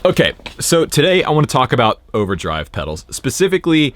Okay, so today I want to talk about overdrive pedals, specifically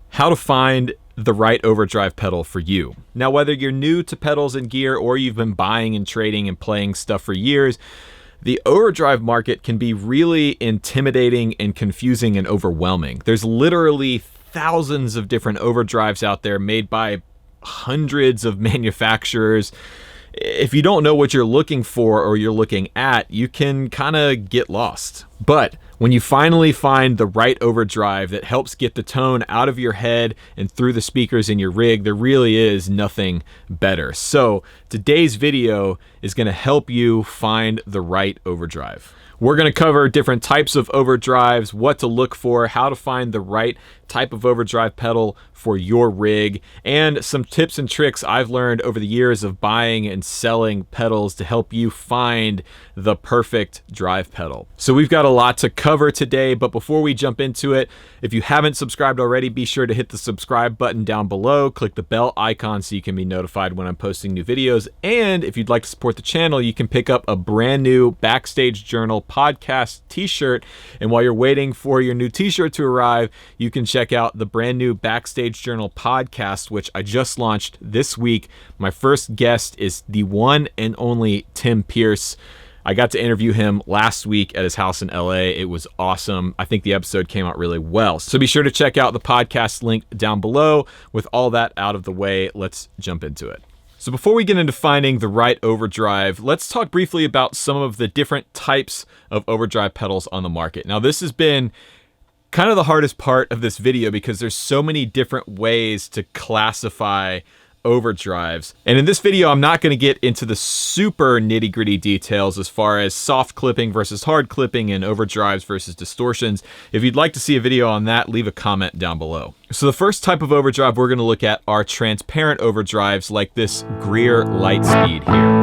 how to find the right overdrive pedal for you. Now, whether you're new to pedals and gear or you've been buying and trading and playing stuff for years, the overdrive market can be really intimidating and confusing and overwhelming. There's literally thousands of different overdrives out there made by hundreds of manufacturers. If you don't know what you're looking for or you're looking at, you can kind of get lost. But when you finally find the right overdrive that helps get the tone out of your head and through the speakers in your rig, there really is nothing better. So today's video is going to help you find the right overdrive. We're going to cover different types of overdrives, what to look for, how to find the right type of overdrive pedal for your rig, and some tips and tricks I've learned over the years of buying and selling pedals to help you find the perfect drive pedal. So we've got a lot to cover today, but before we jump into it, if you haven't subscribed already, be sure to hit the subscribe button down below, click the bell icon so you can be notified when I'm posting new videos, and if you'd like to support the channel, you can pick up a brand new Backstage Journal podcast t-shirt, and while you're waiting for your new t-shirt to arrive, you can check out the brand new Backstage Journal podcast, which I just launched this week. My first guest is the one and only Tim Pierce. I got to interview him last week at his house in LA. It was awesome. I think the episode came out really well. So be sure to check out the podcast link down below. With all that out of the way, let's jump into it. So before we get into finding the right overdrive, let's talk briefly about some of the different types of overdrive pedals on the market. Now, this has been kind of the hardest part of this video because there's so many different ways to classify overdrives. And in this video, I'm not going to get into the super nitty-gritty details as far as soft clipping versus hard clipping and overdrives versus distortions. If you'd like to see a video on that, leave a comment down below. So the first type of overdrive we're going to look at are transparent overdrives like this Greer Lightspeed here.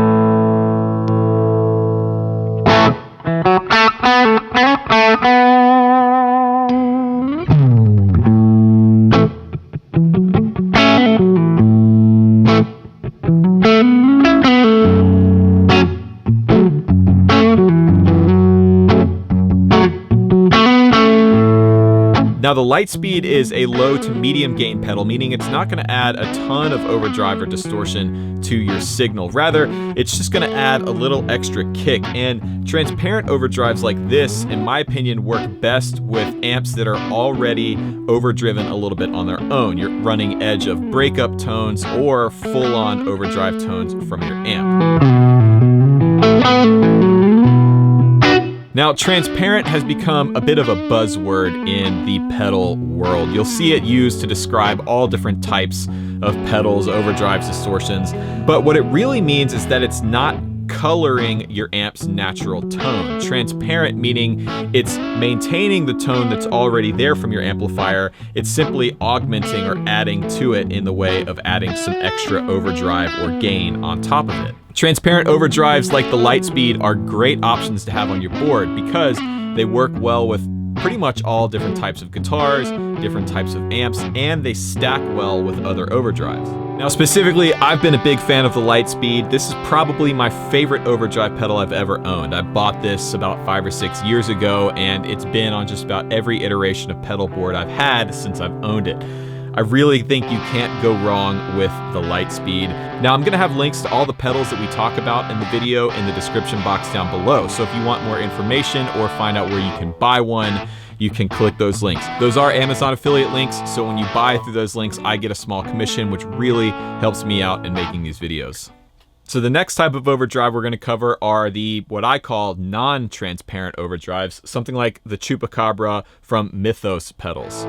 Now the Lightspeed is a low to medium gain pedal, meaning it's not going to add a ton of overdrive or distortion to your signal. Rather, it's just going to add a little extra kick. And transparent overdrives like this, in my opinion, work best with amps that are already overdriven a little bit on their own. You're running edge of breakup tones or full-on overdrive tones from your amp. Now, transparent has become a bit of a buzzword in the pedal world. You'll see it used to describe all different types of pedals, overdrives, distortions. But what it really means is that it's not coloring your amp's natural tone. Transparent meaning it's maintaining the tone that's already there from your amplifier. It's simply augmenting or adding to it in the way of adding some extra overdrive or gain on top of it. Transparent overdrives like the Lightspeed are great options to have on your board because they work well with pretty much all different types of guitars, different types of amps, and they stack well with other overdrives. Now specifically, I've been a big fan of the Lightspeed. This is probably my favorite overdrive pedal I've ever owned. I bought this about 5 or 6 years ago, and it's been on just about every iteration of Pedalboard I've had since I've owned it. I really think you can't go wrong with the Lightspeed. Now I'm gonna have links to all the pedals that we talk about in the video in the description box down below. So if you want more information or find out where you can buy one, you can click those links. Those are Amazon affiliate links, so when you buy through those links, I get a small commission, which really helps me out in making these videos. So the next type of overdrive we're gonna cover are the, what I call non-transparent overdrives, something like the Chupacabra from Mythos pedals.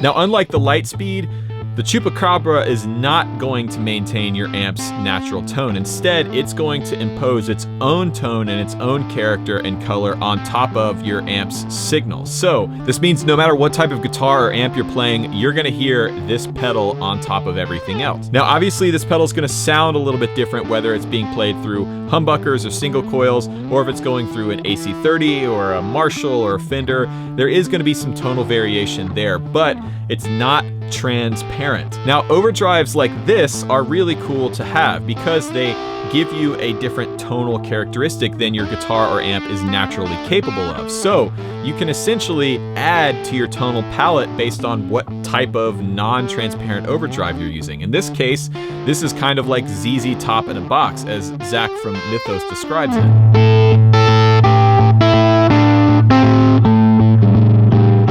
Now, unlike the Lightspeed, The Chupacabra is not going to maintain your amp's natural tone. Instead, it's going to impose its own tone and its own character and color on top of your amp's signal. So this means no matter what type of guitar or amp you're playing, you're gonna hear this pedal on top of everything else. Now, obviously this pedal is gonna sound a little bit different whether it's being played through humbuckers or single coils, or if it's going through an AC30 or a Marshall or a Fender. There is gonna be some tonal variation there, but it's not transparent. Now, overdrives like this are really cool to have because they give you a different tonal characteristic than your guitar or amp is naturally capable of. So you can essentially add to your tonal palette based on what type of non-transparent overdrive you're using. In this case, this is kind of like ZZ Top in a box, as Zach from Mythos describes it.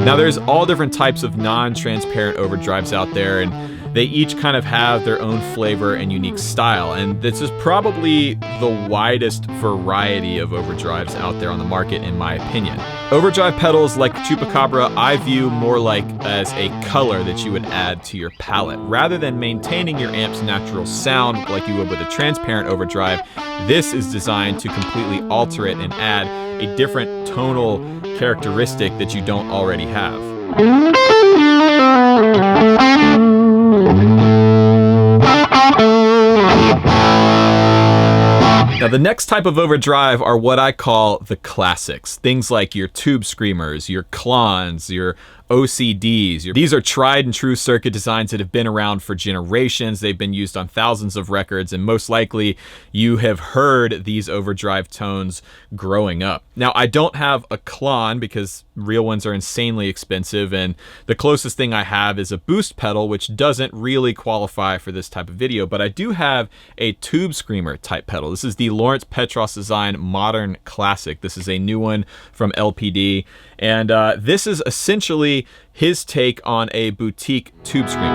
Now there's all different types of non-transparent overdrives out there, and they each kind of have their own flavor and unique style, and this is probably the widest variety of overdrives out there on the market in my opinion. Overdrive pedals like the Chupacabra I view more like as a color that you would add to your palette. Rather than maintaining your amp's natural sound like you would with a transparent overdrive, this is designed to completely alter it and add a different tonal characteristic that you don't already have. Now the next type of overdrive are what I call the classics. Things like your tube screamers, your Klons, your OCDs. These are tried and true circuit designs that have been around for generations. They've been used on thousands of records, and most likely you have heard these overdrive tones growing up. Now, I don't have a Klon because real ones are insanely expensive, and the closest thing I have is a boost pedal, which doesn't really qualify for this type of video, but I do have a tube screamer type pedal. This is the Lawrence Petros design Modern Classic. This is a new one from LPD, and this is essentially his take on a boutique tube screamer.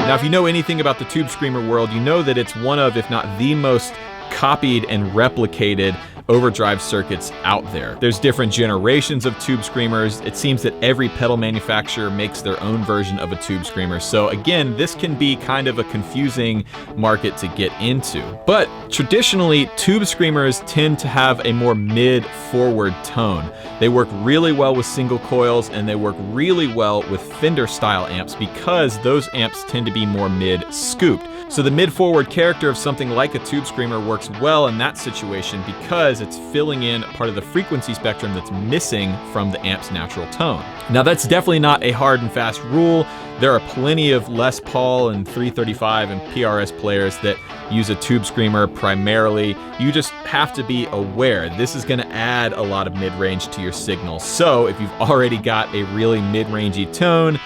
Now, if you know anything about the tube screamer world, you know that it's one of, if not the most copied and replicated overdrive circuits out there. There's different generations of tube screamers. It seems that every pedal manufacturer makes their own version of a tube screamer. So again, this can be kind of a confusing market to get into. But traditionally, tube screamers tend to have a more mid-forward tone. They work really well with single coils, and they work really well with Fender style amps because those amps tend to be more mid-scooped. So the mid-forward character of something like a tube screamer works well in that situation because it's filling in part of the frequency spectrum that's missing from the amp's natural tone. Now, that's definitely not a hard and fast rule. There are plenty of Les Paul and 335 and PRS players that use a tube screamer primarily. You just have to be aware. This is gonna add a lot of mid-range to your signal. So if you've already got a really mid-rangey tone,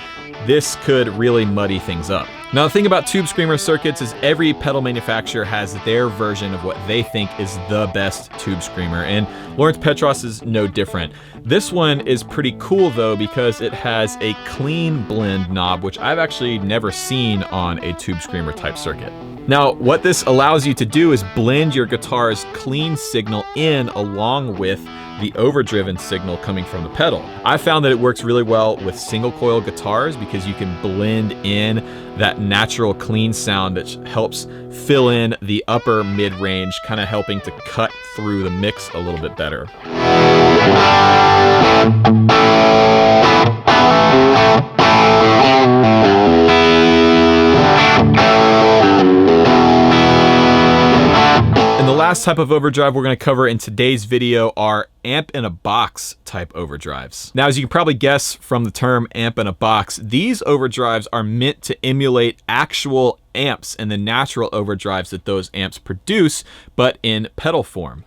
this could really muddy things up. Now, the thing about tube screamer circuits is every pedal manufacturer has their version of what they think is the best tube screamer, and Lawrence Petros is no different. This one is pretty cool though because it has a clean blend knob, which I've actually never seen on a tube screamer type circuit. Now, what this allows you to do is blend your guitar's clean signal in along with the overdriven signal coming from the pedal. I found that it works really well with single coil guitars because you can blend in that natural clean sound that helps fill in the upper mid-range, kind of helping to cut through the mix a little bit better. And the last type of overdrive we're going to cover in today's video are amp-in-a-box type overdrives. Now, as you can probably guess from the term amp-in-a-box, these overdrives are meant to emulate actual amps and the natural overdrives that those amps produce, but in pedal form.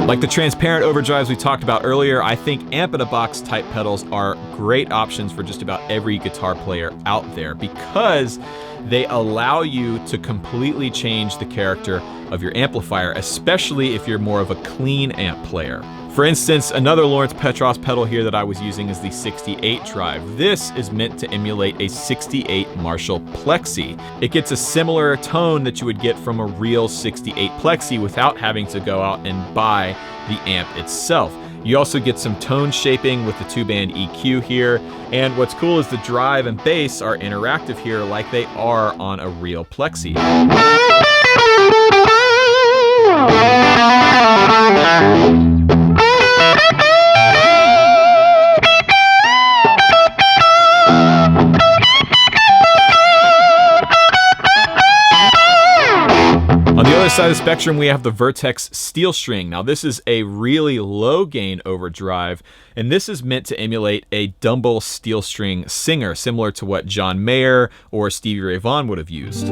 Like the transparent overdrives we talked about earlier, I think amp-in-a-box type pedals are great options for just about every guitar player out there because they allow you to completely change the character of your amplifier, especially if you're more of a clean amp player. For instance, another Lawrence Petros pedal here that I was using is the 68 drive. This is meant to emulate a 68 Marshall Plexi. It gets a similar tone that you would get from a real 68 Plexi without having to go out and buy the amp itself. You also get some tone shaping with the 2-band EQ here, and what's cool is the drive and bass are interactive here like they are on a real Plexi. On the other side of the spectrum, we have the Vertex Steel String. Now this is a really low gain overdrive, and this is meant to emulate a Dumble steel string singer, similar to what John Mayer or Stevie Ray Vaughan would have used.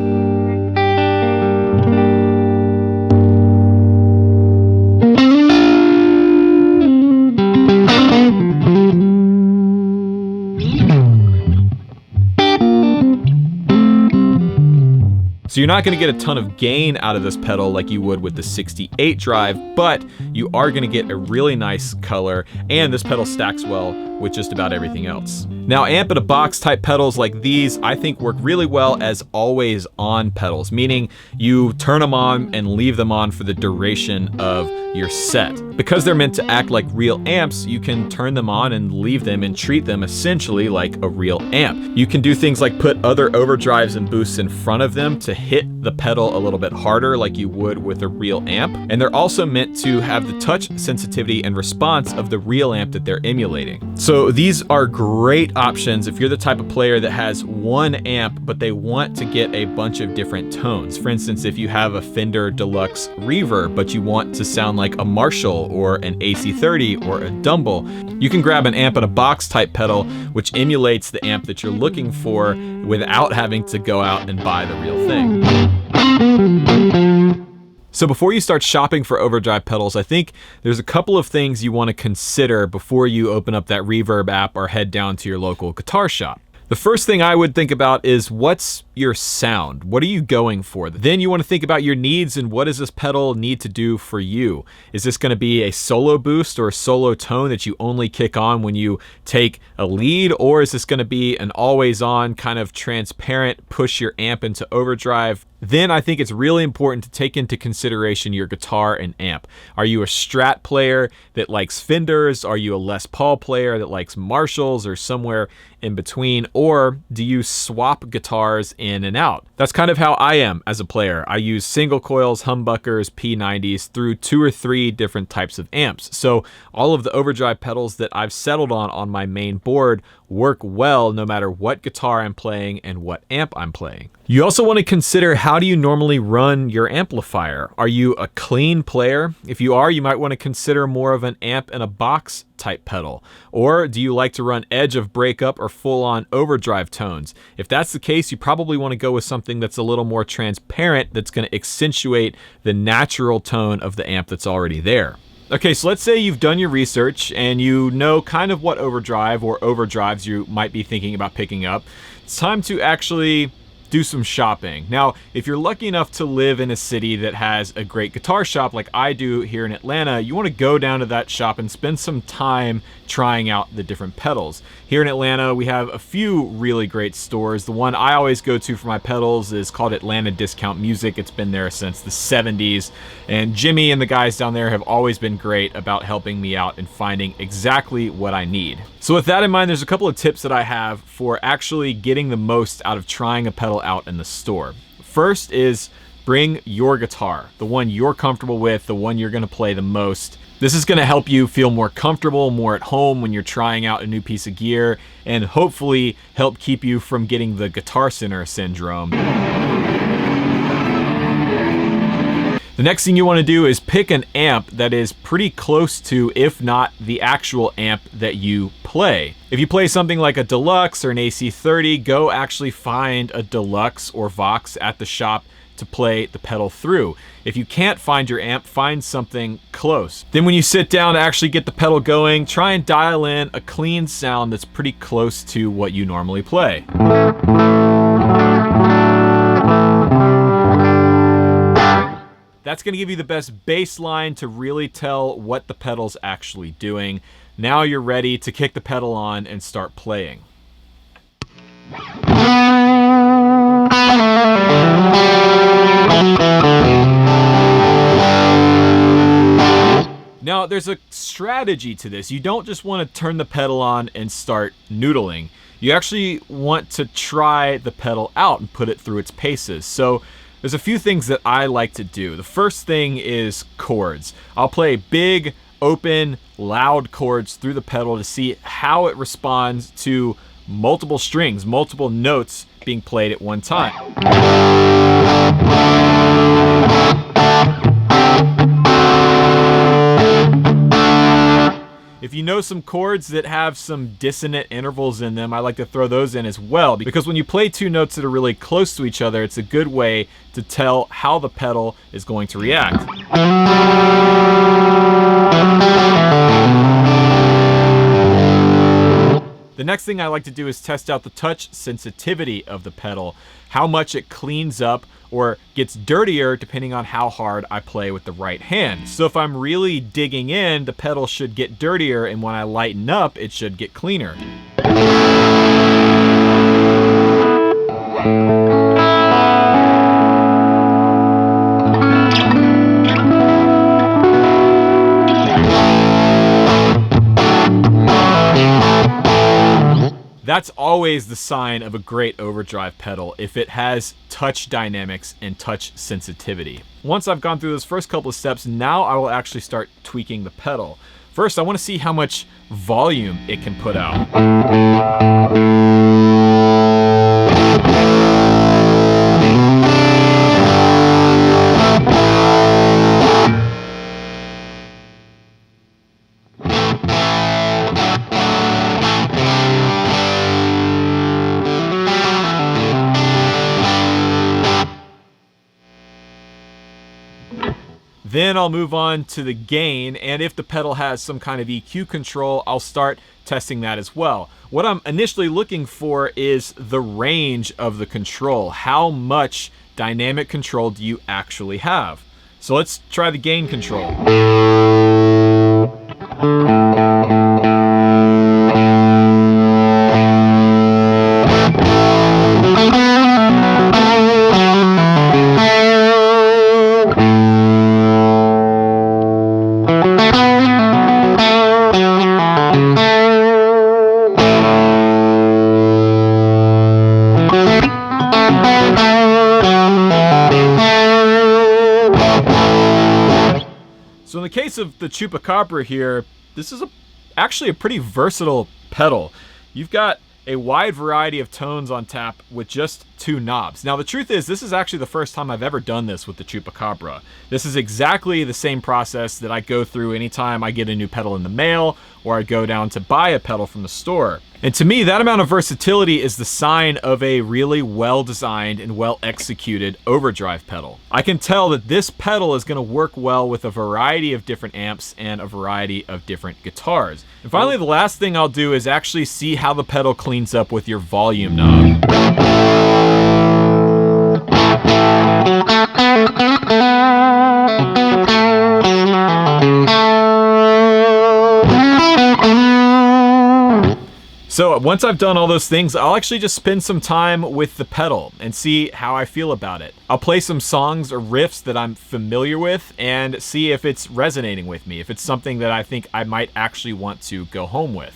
So you're not going to get a ton of gain out of this pedal like you would with the 68 drive, but you are going to get a really nice color, and this pedal stacks well with just about everything else. Now, amp in a box type pedals like these, I think work really well as always on pedals, meaning you turn them on and leave them on for the duration of your set. Because they're meant to act like real amps, you can turn them on and leave them and treat them essentially like a real amp. You can do things like put other overdrives and boosts in front of them to hit the pedal a little bit harder like you would with a real amp. And they're also meant to have the touch sensitivity and response of the real amp that they're emulating. So these are great options if you're the type of player that has one amp but they want to get a bunch of different tones. For instance, if you have a Fender Deluxe Reverb but you want to sound like a Marshall or an AC30 or a Dumble, you can grab an amp in a box type pedal which emulates the amp that you're looking for without having to go out and buy the real thing. So before you start shopping for overdrive pedals, I think there's a couple of things you want to consider before you open up that Reverb app or head down to your local guitar shop. The first thing I would think about is, what's your sound? What are you going for? Then you want to think about your needs and what does this pedal need to do for you? Is this going to be a solo boost or a solo tone that you only kick on when you take a lead? Or is this going to be an always on kind of transparent push your amp into overdrive? Then I think it's really important to take into consideration your guitar and amp. Are you a Strat player that likes Fenders? Are you a Les Paul player that likes Marshalls or somewhere in between? Or do you swap guitars in and out? That's kind of how I am as a player. I use single coils, humbuckers, P90s through 2 or 3 different types of amps. So all of the overdrive pedals that I've settled on my main board work well no matter what guitar I'm playing and what amp I'm playing. You also want to consider, how do you normally run your amplifier? Are you a clean player? If you are, you might want to consider more of an amp in a box type pedal. Or do you like to run edge of breakup or full on overdrive tones? If that's the case, you probably want to go with something that's a little more transparent, that's going to accentuate the natural tone of the amp that's already there. Okay, so let's say you've done your research and you know kind of what overdrive or overdrives you might be thinking about picking up. It's time to actually do some shopping. Now, if you're lucky enough to live in a city that has a great guitar shop like I do here in Atlanta, you want to go down to that shop and spend some time trying out the different pedals. Here in Atlanta, we have a few really great stores. The one I always go to for my pedals is called Atlanta Discount Music. It's been there since the 70s, and Jimmy and the guys down there have always been great about helping me out and finding exactly what I need. So with that in mind, there's a couple of tips that I have for actually getting the most out of trying a pedal out in the store. First is, bring your guitar, the one you're comfortable with, the one you're going to play the most. This is going to help you feel more comfortable, more at home when you're trying out a new piece of gear, and hopefully help keep you from getting the Guitar Center syndrome. The next thing you want to do is pick an amp that is pretty close to, if not the actual amp that you play. If you play something like a Deluxe or an AC30, go actually find a Deluxe or Vox at the shop to play the pedal through. If you can't find your amp, find something close. Then when you sit down to actually get the pedal going, try and dial in a clean sound that's pretty close to what you normally play. That's going to give you the best baseline to really tell what the pedal's actually doing. Now you're ready to kick the pedal on and start playing. Now, there's a strategy to this. You don't just want to turn the pedal on and start noodling. You actually want to try the pedal out and put it through its paces. So there's a few things that I like to do. The first thing is chords. I'll play big, open, loud chords through the pedal to see how it responds to multiple strings, multiple notes being played at one time. If you know some chords that have some dissonant intervals in them, I like to throw those in as well, because when you play two notes that are really close to each other, it's a good way to tell how the pedal is going to react. The next thing I like to do is test out the touch sensitivity of the pedal, how much it cleans up or gets dirtier depending on how hard I play with the right hand. So if I'm really digging in, the pedal should get dirtier, and when I lighten up, it should get cleaner. That's always the sign of a great overdrive pedal, if it has touch dynamics and touch sensitivity. Once I've gone through those first couple of steps, now I will actually start tweaking the pedal. First, I want to see how much volume it can put out. Then I'll move on to the gain, and if the pedal has some kind of EQ control, I'll start testing that as well. What I'm initially looking for is the range of the control. How much dynamic control do you actually have? So let's try the gain control. So in the case of the Chupacabra here, this is actually a pretty versatile pedal. You've got a wide variety of tones on tap with just two knobs. Now the truth is, this is actually the first time I've ever done this with the Chupacabra. This is exactly the same process that I go through anytime I get a new pedal in the mail or I go down to buy a pedal from the store. And to me, that amount of versatility is the sign of a really well-designed and well-executed overdrive pedal. I can tell that this pedal is going to work well with a variety of different amps and a variety of different guitars. And finally, the last thing I'll do is actually see how the pedal cleans up with your volume knob. So once I've done all those things, I'll actually just spend some time with the pedal and see how I feel about it. I'll play some songs or riffs that I'm familiar with and see if it's resonating with me, if it's something that I think I might actually want to go home with.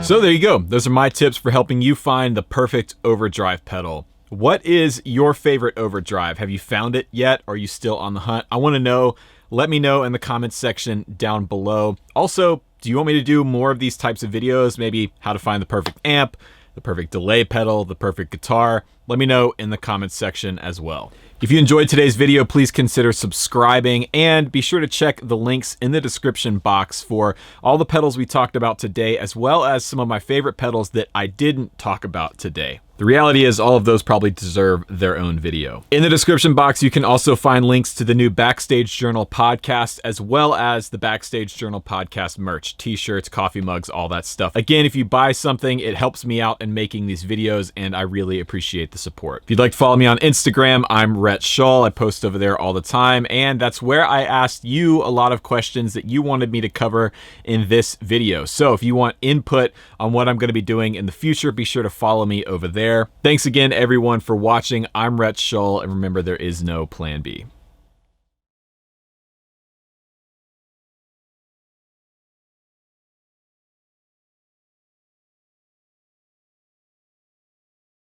So there you go. Those are my tips for helping you find the perfect overdrive pedal. What is your favorite overdrive? Have you found it yet? Or are you still on the hunt? I want to know. Let me know in the comments section down below. Also, do you want me to do more of these types of videos? Maybe how to find the perfect amp, the perfect delay pedal, the perfect guitar? Let me know in the comments section as well. If you enjoyed today's video, please consider subscribing and be sure to check the links in the description box for all the pedals we talked about today, as well as some of my favorite pedals that I didn't talk about today. The reality is all of those probably deserve their own video. In the description box, you can also find links to the new Backstage Journal podcast, as well as the Backstage Journal podcast merch, t-shirts, coffee mugs, all that stuff. Again, if you buy something, it helps me out in making these videos, and I really appreciate the support. If you'd like to follow me on Instagram, I'm Rhett Shull. I post over there all the time, and that's where I asked you a lot of questions that you wanted me to cover in this video. So if you want input on what I'm going to be doing in the future, be sure to follow me over there. Thanks again, everyone, for watching. I'm Rhett Shull, and remember, there is no plan B.